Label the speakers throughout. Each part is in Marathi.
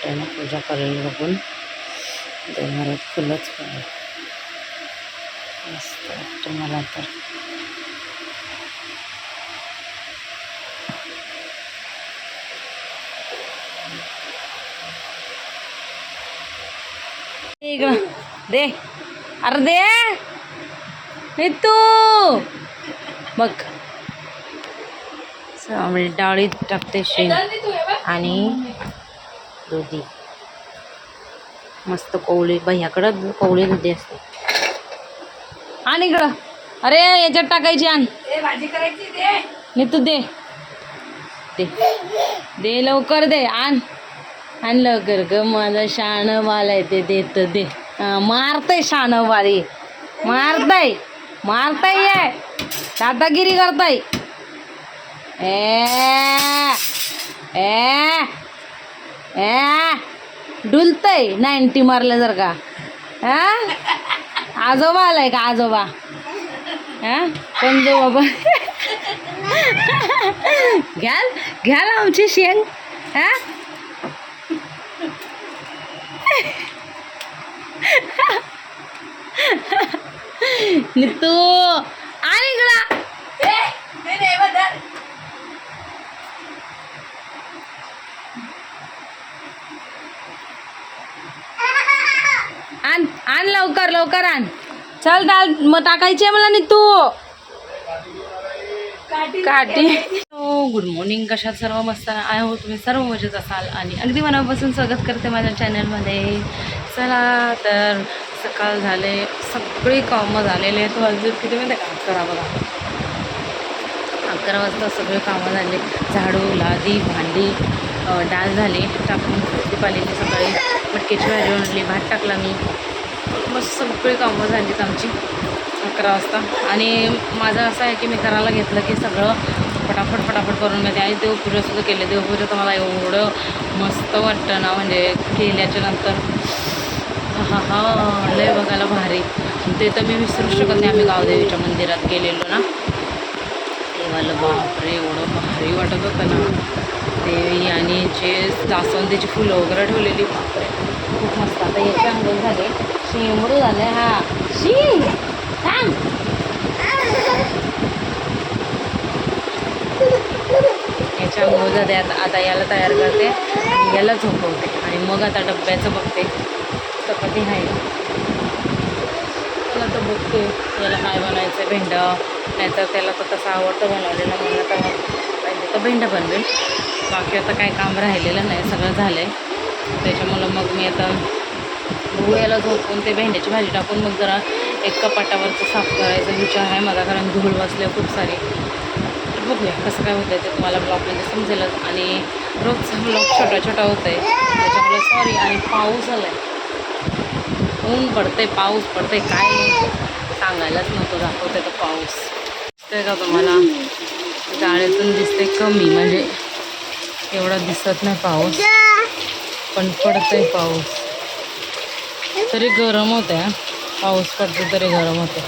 Speaker 1: वाटते ना पूजा करायला बघून. देवघरात फुलंच पाहिजे, मस्त वाटतं मला तर. दे, अरे दे हे तू बघ. डाळीत टाकते शेंग आणि दुधी, मस्त कवळी. भैयाकडं कवळी दुधी असते. आणि इकडं, अरे याच्यात टाकायची, आण भाजी करायची. दे तू, दे दे दे लवकर, दे आण आण लवकर ग. माझा शाणवाला आहे ते देत दे. मारतय शाणवाली, मारताय ये, दादागिरी करताय. डुलतय 90 मारलं जर का. आजोबा आलाय का आजोबा? कोण जो बाबा? घ्याल आमची शेंग. नितू आणि इकडं आण लवकर आण. चल डाळ मग टाकायची आहे मला. नितू काठी. गुड मॉर्निंग, कशात सर्व मस्त आहे हो. तुम्ही सर्व मजेत असाल आणि अगदी मनापासून स्वागत करते माझ्या चॅनलमध्ये. चला तर सकाळ झाले, सगळी कामं झालेले आहेत. वाजून किती माहिती का? 11 बघा, 11 वाजता सगळे कामं झाले. झाडू, लादी, भांडी, डाळ झाली टाकून. दीपालीने सकाळी मटकीची भाजी आणली, भात टाकला मी. मस्त सगळी कामं झालीत आमची 11 वाजता. आणि माझं असं आहे की मी करायला घेतलं की सगळं फटाफट करून घेते. आणि देवपूजासुद्धा केले. देवपूजा तर मला एवढं मस्त वाटतं ना, म्हणजे केल्याच्या नंतर हा लय बघायला भारी. ते तर मी विसरू शकत नाही. आम्ही गावदेवीच्या मंदिरात गेलेलो ना, देवाला बापरे एवढं भारी वाटत होतं ना. देवी आणि जे जास्वंदीची फुलं वगैरे ठेवलेली, बापरे खूप मस्त. आता याचे अंघोळ झाले, शेंबडू झाले. सांग याच्या अंघोळ झाले. आता याला तयार करते आणि याला झोपवते आणि मग आता डब्याचं बघते. चपाती आहे त्याला तर बघते याला काय बनायचं. भेंडा, नाहीतर त्याला तर तसं आवडतं बनवलेलं, म्हणून आता पाहिजे तर भेंडा बनवेल. बाकी आता काय काम राहिलेलं नाही, सगळं झालं आहे. त्याच्यामुळं मग मी आता याला झोपून ते भेंड्याची भाजी टाकून मग जरा एक कपाटावरचं साफ करायचा विचार आहे माझा, कारण धूळ बसले खूप सारे. बघूया कसं काय होतं ते तुम्हाला ब्लॉगमध्ये समजेलच. आणि रोजचा ब्लॉग छोटा होतं आहे, त्याच्यामुळे सॉरी. आणि पाऊस आला आहे, ऊन पडतंय, पाऊस पडतंय, काय सांगायलाच नव्हतं. दाखवते तर पाऊस ते का तुम्हाला गाड्यातून दिसते कमी, म्हणजे एवढा दिसत नाही पाऊस, पण पडतंय पाऊस. तरी गरम होतं आहे. पाऊस पडतो तरी गरम होते.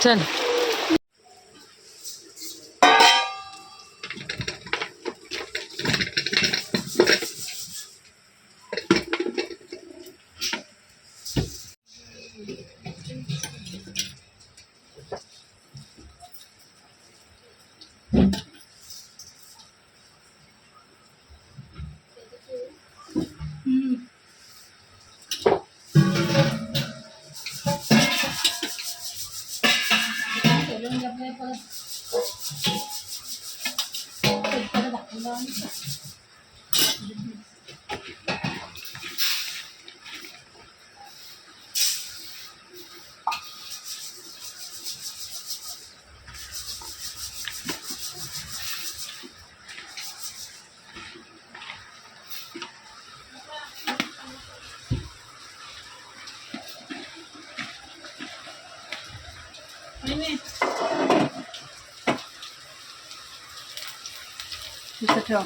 Speaker 1: चल ठेव.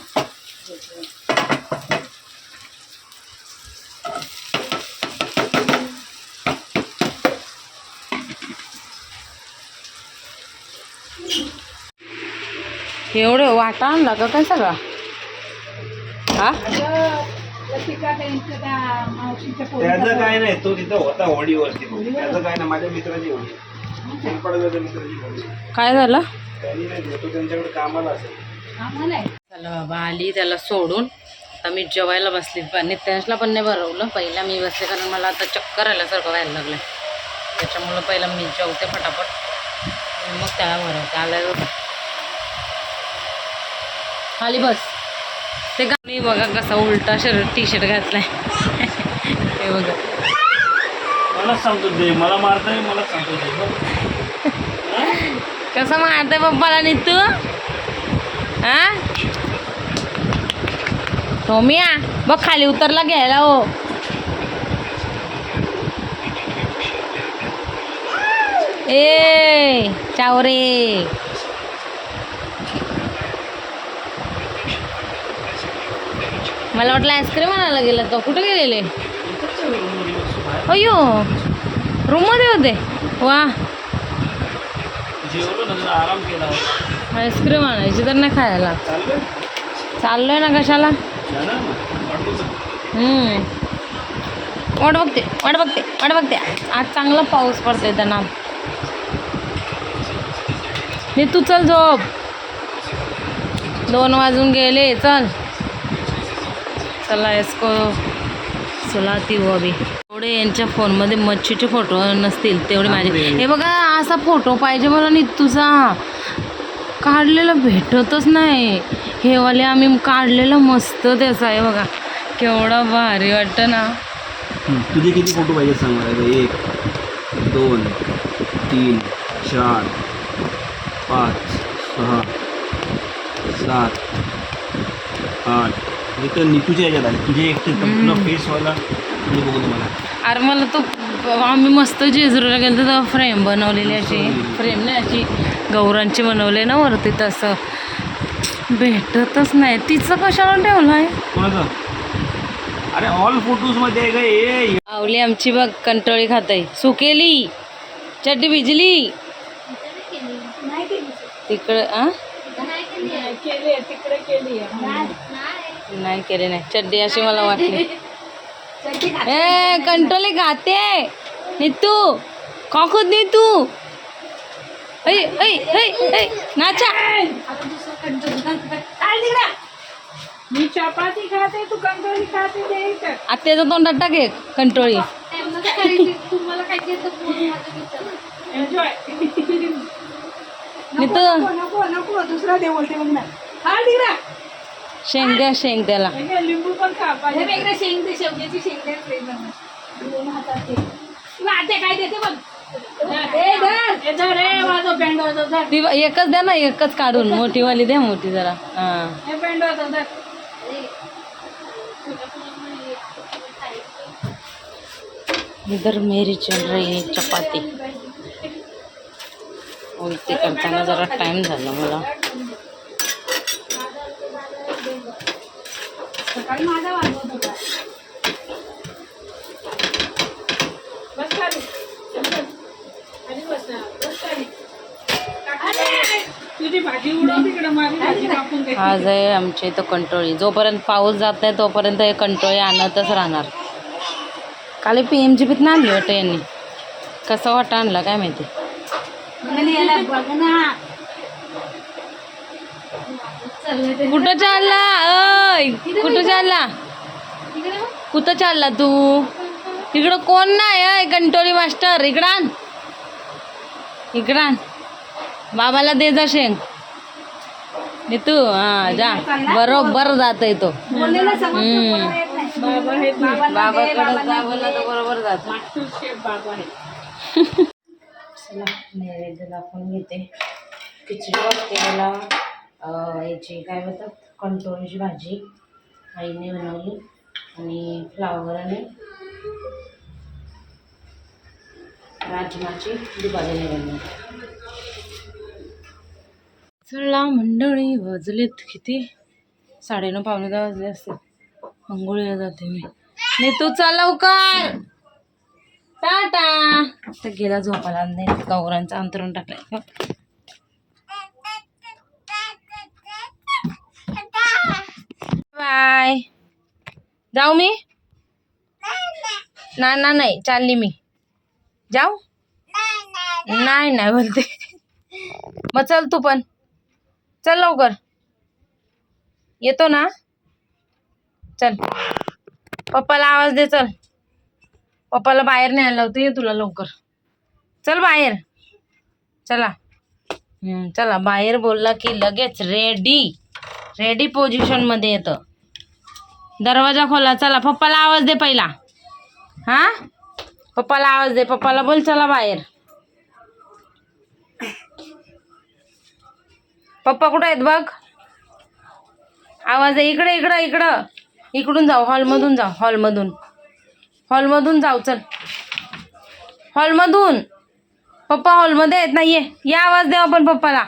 Speaker 1: एवढं वाटा आणला का काय सगळा?
Speaker 2: त्याचं काय नाही, तो तिथं होता होडीवरती. त्याचं काय नाही, माझ्या मित्राची होडी, चिरपडगावच्या मित्राची होडी.
Speaker 1: काय झालं?
Speaker 2: त्यांनी नाही, तो त्यांच्याकडे कामाला असेल.
Speaker 1: चला बाबा, आली त्याला सोडून. आता मी जेवायला बसली. नित्यांशला पण नाही भरवलं, पहिला मी बसले, कारण मला आता चक्कर आल्यासारखं व्हायला लागलं. त्याच्यामुळं पहिला मी जेवते फटाफट, मग त्याला भरवते. आल्यावर खाली बस. ते मी बघा कसा उलटा टी शर्ट घातलाय. हे बघा,
Speaker 2: मलाच सांगतो ते, मला मारताय, मलाच सांगतो ते.
Speaker 1: कसं मारते पप्पाला नाही तू? हा टोमिया बघ, खाली उतरला घ्यायला. हो ए चावरे, मला वाटलं आईस्क्रीम आणायला गेला तो. कुठे गेलेले? अयो, रूममध्ये होते. वा,
Speaker 2: जेवलो नंतर आराम केला.
Speaker 1: आईस्क्रीम आणायची तर नाही खायला. चाललोय ना. कशाला? वाट बघते, वाट बघते, वाट बघते. आज चांगला पाऊस पडतोय त्यांना. मी तू चल झोप, 2 वाजून गेले. चल चला, इसको सुलाती हो अभी. तेवढे यांच्या फोनमध्ये मच्छीचे फोटो नसतील तेवढे माझे. हे बघा, असा फोटो पाहिजे मला. नी तुझा काढलेला भेटतच नाही. हे वाले आम्ही काढलेलं मस्त त्याचा आहे बघा, केवढा भारी वाटतं ना.
Speaker 2: तुझे किती फोटो पाहिजे सांग मला. 1 2 3 4 5 6 7 8. तर नीतूच्या ह्याच्यात आले तुझे एकटे. तुला फेसवाला तुझे बघू तुम्हाला.
Speaker 1: अरे मला तो, आम्ही मस्त जेजुरीला गेलो तेव्हा फ्रेम बनवलेली, अशी फ्रेम नाही, अशी गौरांची बनवले ना वरती, तसं भेटतच नाही. तिचं कशाला ठेवलं आहे?
Speaker 2: कोणाचं? अरे ऑल फोटोजमध्ये आहे का हे?
Speaker 1: आवली आमची बघ, कंटोळी खाताय. सुकेली चड्डी भिजली तिकडं. नाही केली नाही चड्डी, अशी मला वाटली. ए कंटोली खाते नीतू, काकूत नीतू. ऐ ऐ ऐ ऐ नाचा.
Speaker 3: मी चपाती खाते, तू कंटोळी खाते. द्यायचं
Speaker 1: आत्याच्या तोंडात टाके कंटोळी.
Speaker 3: तुम्हाला काय एन्जॉय.
Speaker 1: नीतू
Speaker 3: नको नको, दुसरा दे बोलते मग ना. हा दिरा
Speaker 1: शेंग द्या, शेंग त्याला.
Speaker 3: लिंबू पण खा पाहिजे. वेगळं शेंग दे, शेवग्याची शेंग दे. 2 हातात दे. वाटे काय देते बघ.
Speaker 1: ती एकच द्या ना, एकच काढून. मोठी वाली द्या, मोठी जरा. हा, इधर मेरी चल रही है चपाती. उलटी करताना जरा टाइम झाला मला.
Speaker 3: सकाळी माझा वाजवत होता. बस खाली, तुझी भाजी उडव तिकडे, माझी भाजी कापून दे.
Speaker 1: आज आहे आमच्या इथं कंटोळी. जोपर्यंत पाऊस जात नाही तोपर्यंत हे कंटोळी आणतच राहणार. काल PMGPत ना आणली वाटतं यांनी. कसं वाटतं आणला काय माहिती. कुठं चालला? अय कुठं चालला? कुठं चालला तू? तिकडं कोण नाही आहे कंटोळी मास्टर. इकडं आण, इकडं आण. बाबाला दे जा शेंग. तू हा जा, बरोबर जात आहे तो. बाबाकडे जा बोलला तर बरोबर जातो. चला नैवेद्य दाखवून घेते. खिचडी वाटते मला. याची काय बोलतात, कंटोळीची भाजी आईने बनवली आणि फ्लावर आणि राजमाची दुपारी बनवली. चला मंडळी, वाजलेत किती? 9:30 पावणे 10 वाजले असते. अंघोळीला जाते मी. नाही तू चल लवकर. टाटा. आता गेला झोपायला. नाही गौरांचं अंतरून टाकलंय. बाय. जाऊ मी? नाही चालली मी. जाऊ? नाही बोलते. मग चल तू पण, चल लवकर. येतो ना? चल पप्पाला आवाज दे. चल पप्पाला बाहेर न्यायला लावते. ये तुला लवकर. चल बाहेर. चला चला. बाहेर बोलला की लगेच रेडी पोझिशन मध्ये येतं. दरवाजा खोला. चला पप्पाला आवाज दे पहिला. हा पप्पाला आवाज दे. पप्पाला बोल चला बाहेर. पप्पा कुठं आहेत बघ. आवाज आहे. इकडं इकडून जाऊ. हॉलमधून जाऊ. हॉलमधून जाऊ. चल हॉलमधून. पप्पा हॉलमध्ये आहेत. नाहीये. या आवाज द्या आपण पप्पाला.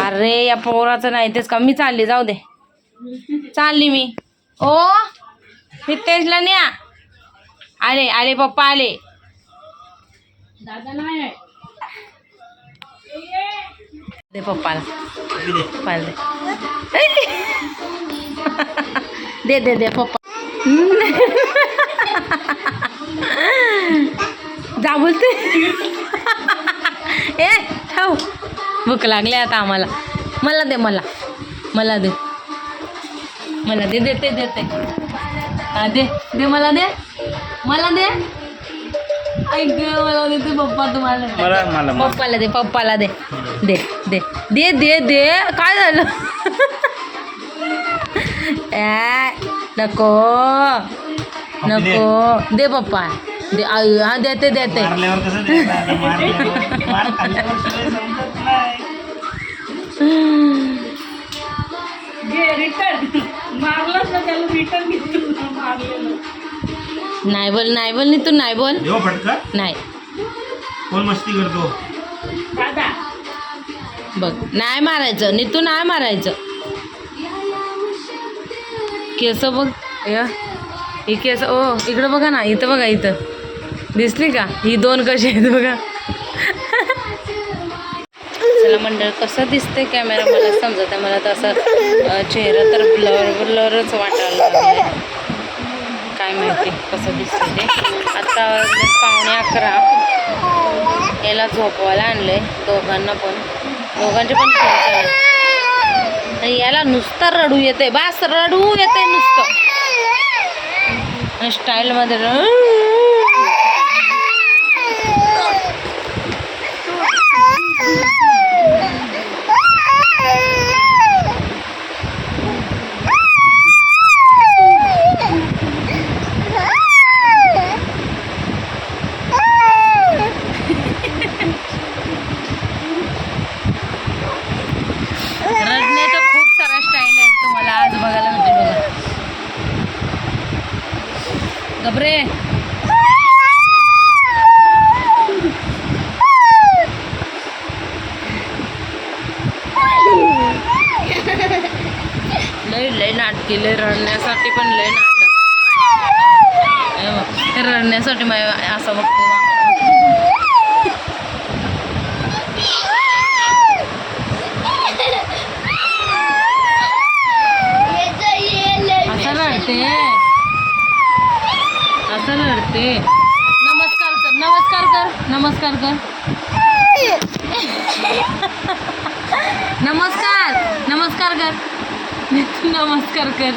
Speaker 1: अरे या पोराचं नाही तेच का. मी चालली. जाऊ दे. चालली मी. ओ नितेशला न्या. आले पप्पा आले.
Speaker 3: दादा नाही
Speaker 1: दे पप्पाला. दे पप्पा. जा बोलते. ए ठेव. भूक लागली आता आम्हाला. मला दे. देते. हा दे मला दे. ऐक मला देते पप्पा. तुम्हाला पप्पाला दे. दे. काय झालं? नको दे पप्पा. दे. हा देते.
Speaker 3: रिटर्न मारलाच ना त्याला. रिटर्न घेतलं मारलेलं.
Speaker 1: नाही बोल नी तू. नाही बोल. नाही
Speaker 2: कोण मस्ती करतो?
Speaker 3: दादा
Speaker 1: बघ. नाही मारायचं नीतू. नाही मारायचं. केस बघ. ही केस. ओ इकडं बघा ना. इथं बघा. इथं दिसली का? ही 2 कशी आहेत बघा. चला मंडळ कसं दिसतंय कॅमेरा मला समजत आहे. मला तर असं चेहरा तर ब्लरच वाटायला लागलाय. काय माहिती कसं दिसतं ते. आता 11:15. याला झोपवायला आणलंय. दोघांचे पण आणि याला नुसतं रडू येते. बास रडू येते नुसतं. स्टाईलमध्ये रडण्याच्या खूप साऱ्या स्टाईल आहेत. तुम्हाला आज बघायला भेटेल बघा. गबरे लय नाटकी. लय रडण्यासाठी पण लय नाटक. रडण्यासाठी असं बघतो. असं लढते. नमस्कार कर. नमस्कार कर.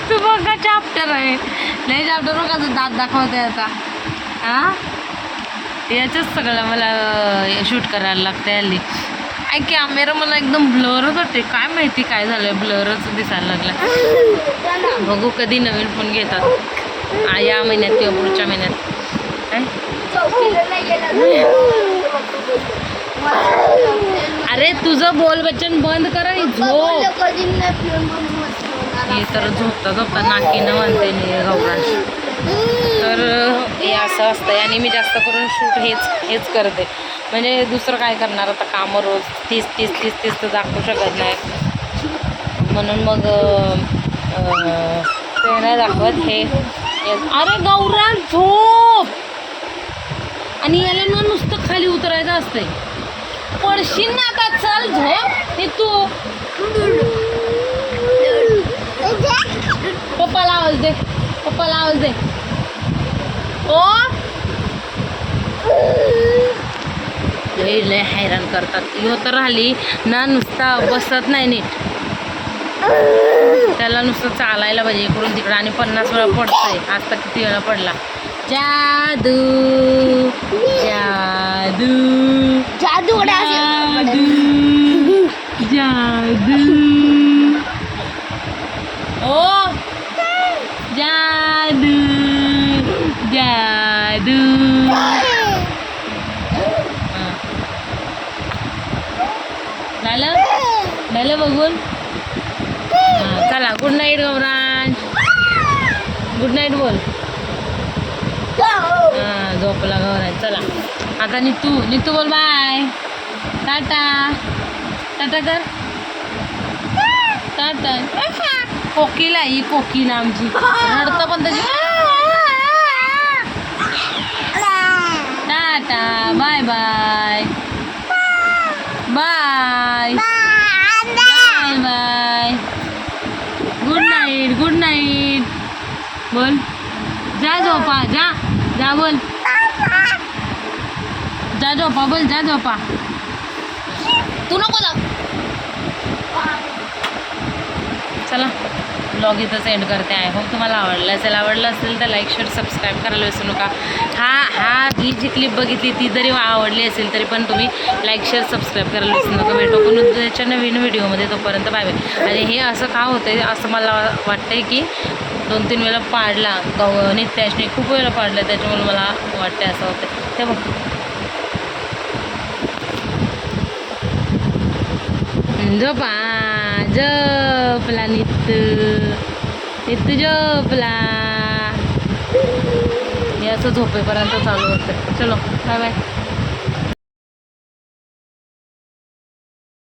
Speaker 1: तू बघा चॅप्टर आहे. नाही चॅप्टर बघा. दात दाखवते आता. याचंच सगळं मला शूट करायला लागतं. हल्ली कॅमेरा मला एकदम ब्लरच वाटते. काय माहिती काय झालं. ब्लरच दिसायला लागला. बघू कधी नवीन फोन घेतात. या महिन्यात किंवा पुढच्या महिन्यात. अरे तुझं बोल बच्चन बंद कर आणि झोप. हे तर झोपता नाकीनं म्हणते मी गौरांश. तर हे असं असतं. आणि मी जास्त करून शूट हेच करते. म्हणजे दुसरं काय करणार आता. कामं रोज 30 तर दाखवू शकत नाही. म्हणून मग ते नाही दाखवत. हे अरे गौरांश झोप. आणि याला ना नुसतं खाली उतरायचं असतंय. पडशील ना आता. चल झोप. हे तू पप्पाला आवाज दे, पप्पाला आवाज दे. ओ लय हैराण करतात. ह्यो तर राहिली ना, नुसता बसत नाही नीट. त्याला नुसतं चालायला पाहिजे इकडून तिकडं, आणि 50 वेळा पडतंय. आता किती वेळा पडला. जादू जादू
Speaker 3: जादू
Speaker 1: जादू जादू. ओ जादू जादू. झालं बघून. चला good night Gauransh, good night बोल. झोपला गौरांश. चला आता नीतू बोल बाय. टाटा टाटा कर. टाटा. कोकिला ही कोकिला आमची रडतं पण त्याची. Tata bye bye bye bye bye. Good night, good night बोल. जा झोपा, जा जा बोल. जा झोपा बोल, जा झोपा. तू नको जा. चला ब्लॉग इथंच एंड करते आहे. होप तुम्हाला आवडलं असेल तर लाईक शेअर सबस्क्राईब करायला विसरू नका. ही जी क्लिप बघितली ती जरी आवडली असेल तरी पण तुम्ही लाईक शेअर सबस्क्राईब करायला विसरू नका. भेटू पण उद्याच्या नवीन व्हिडिओमध्ये. तोपर्यंत बाय बाय. आणि हे असं का होतंय असं मला वाटतंय की 2-3 वेळा पाडला नित्याशने, खूप वेळा पाडलं, त्याच्यामुळे मला वाटतंय असं होतं. ते बघ झोपा, झोपला नित्तू झोपला. हे असं झोपेपर्यंत चालू होतं. चलो बाय बाय.